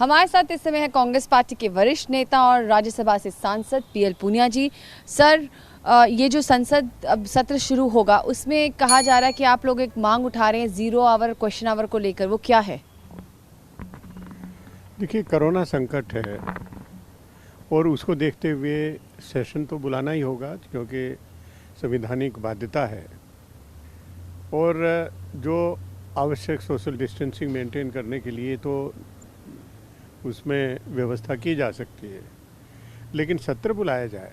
हमारे साथ इस समय है कांग्रेस पार्टी के वरिष्ठ नेता और राज्यसभा से सांसद पीएल पूनिया जी। सर, ये जो संसद अब सत्र शुरू होगा उसमें कहा जा रहा है कि आप लोग एक मांग उठा रहे हैं 0 आवर क्वेश्चन आवर को लेकर, वो क्या है? देखिए, कोरोना संकट है और उसको देखते हुए सेशन तो बुलाना ही होगा क्योंकि संवैधानिक बाध्यता है और जो आवश्यक सोशल डिस्टेंसिंग मेंटेन करने के लिए तो उसमें व्यवस्था की जा सकती है, लेकिन सत्र बुलाया जाए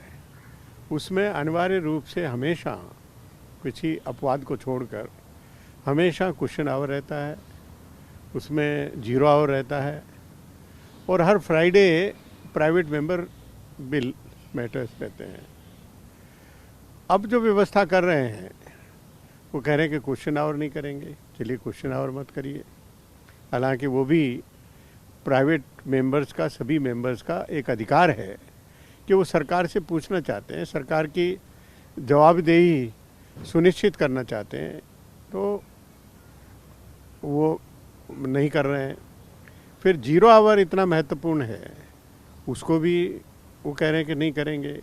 उसमें अनिवार्य रूप से हमेशा किसी अपवाद को छोड़कर हमेशा क्वेश्चन आवर रहता है, उसमें 0 आवर रहता है और हर Friday private member bill matters रहते हैं। अब जो व्यवस्था कर रहे हैं वो कह रहे हैं कि क्वेश्चन आवर नहीं करेंगे। चलिए, क्वेश्चन आवर मत करिए। हालांकि वो भी प्राइवेट मेंबर्स का, सभी मेंबर्स का एक अधिकार है कि वो सरकार से पूछना चाहते हैं, सरकार की जवाबदेही सुनिश्चित करना चाहते हैं, तो वो नहीं कर रहे हैं। फिर 0 आवर इतना महत्वपूर्ण है, उसको भी वो कह रहे हैं कि नहीं करेंगे।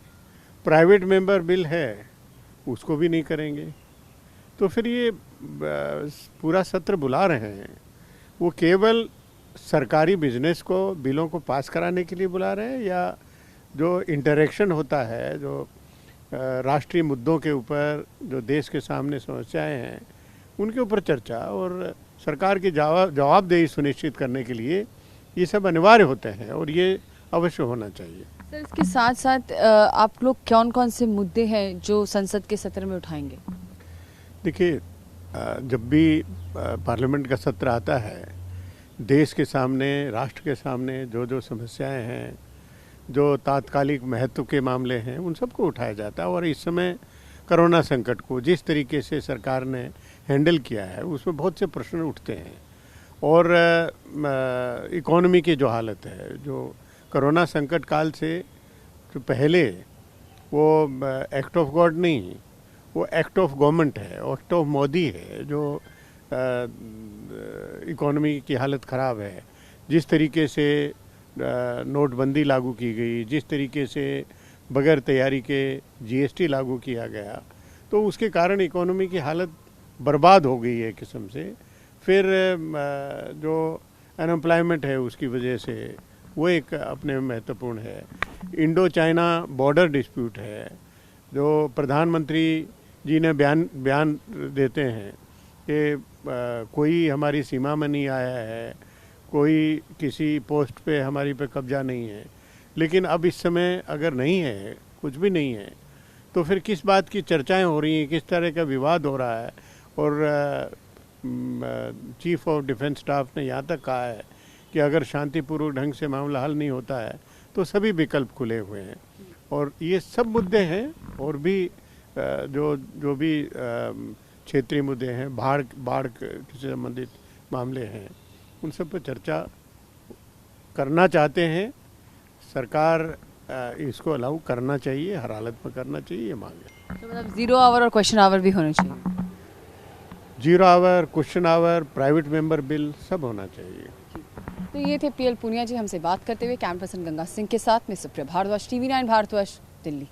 प्राइवेट मेंबर बिल है, उसको भी नहीं करेंगे। तो फिर ये पूरा सत्र बुला रहे हैं, वो केवल सरकारी बिजनेस को, बिलों को पास कराने के लिए बुला रहे हैं या जो इंटरेक्शन होता है, जो राष्ट्रीय मुद्दों के ऊपर, जो देश के सामने समस्याएं हैं, उनके ऊपर चर्चा और सरकार की जवाबदेही सुनिश्चित करने के लिए ये सब अनिवार्य होते हैं और ये अवश्य होना चाहिए। सर, इसके साथ साथ आप लोग कौन कौन से मुद्दे हैं जो संसद के सत्र में उठाएंगे? देखिए, जब भी पार्लियामेंट का सत्र आता है, देश के सामने, राष्ट्र के सामने जो जो समस्याएं हैं, जो तात्कालिक महत्व के मामले हैं, उन सबको उठाया जाता है। और इस समय कोरोना संकट को जिस तरीके से सरकार ने हैंडल किया है उसमें बहुत से प्रश्न उठते हैं और इकोनॉमी की जो हालत है, जो कोरोना संकट काल से जो पहले वो एक्ट ऑफ गॉड नहीं, वो एक्ट ऑफ गवर्नमेंट है, एक्ट ऑफ मोदी है। जो इकोनॉमी की हालत ख़राब है, जिस तरीके से नोटबंदी लागू की गई, जिस तरीके से बगैर तैयारी के जीएसटी लागू किया गया, तो उसके कारण इकोनॉमी की हालत बर्बाद हो गई है एक किस्म से। फिर जो अनएम्प्लॉयमेंट है उसकी वजह से वो एक अपने में महत्वपूर्ण है। इंडो चाइना बॉर्डर डिस्प्यूट है, जो प्रधानमंत्री जी ने बयान देते हैं कि कोई हमारी सीमा में नहीं आया है, कोई किसी पोस्ट पे हमारी पे कब्जा नहीं है, लेकिन अब इस समय अगर नहीं है, कुछ भी नहीं है, तो फिर किस बात की चर्चाएं हो रही हैं, किस तरह का विवाद हो रहा है। और चीफ ऑफ डिफेंस स्टाफ ने यहाँ तक कहा है कि अगर शांतिपूर्वक ढंग से मामला हल नहीं होता है तो सभी विकल्प खुले हुए हैं। और ये सब मुद्दे हैं और भी जो भी क्षेत्रीय मुद्दे हैं, बाढ़ से संबंधित मामले हैं, उन सब पर चर्चा करना चाहते हैं। सरकार इसको अलाउ करना चाहिए, हर हालत में करना चाहिए, ये मांग है। तो मतलब 0 आवर और क्वेश्चन आवर भी होने चाहिए? 0 hour, question hour, private member bill सब होना चाहिए। तो ये थे पीएल पूनिया जी हमसे बात करते हुए। कैमरा पर्सन गंगा सिंह के साथ में सुप्रिया भारद्वाज, TV9 भारतवर्ष, दिल्ली।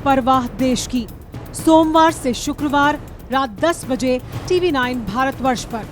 परवाह देश की, सोमवार से शुक्रवार रात 10 बजे TV9 भारतवर्ष पर।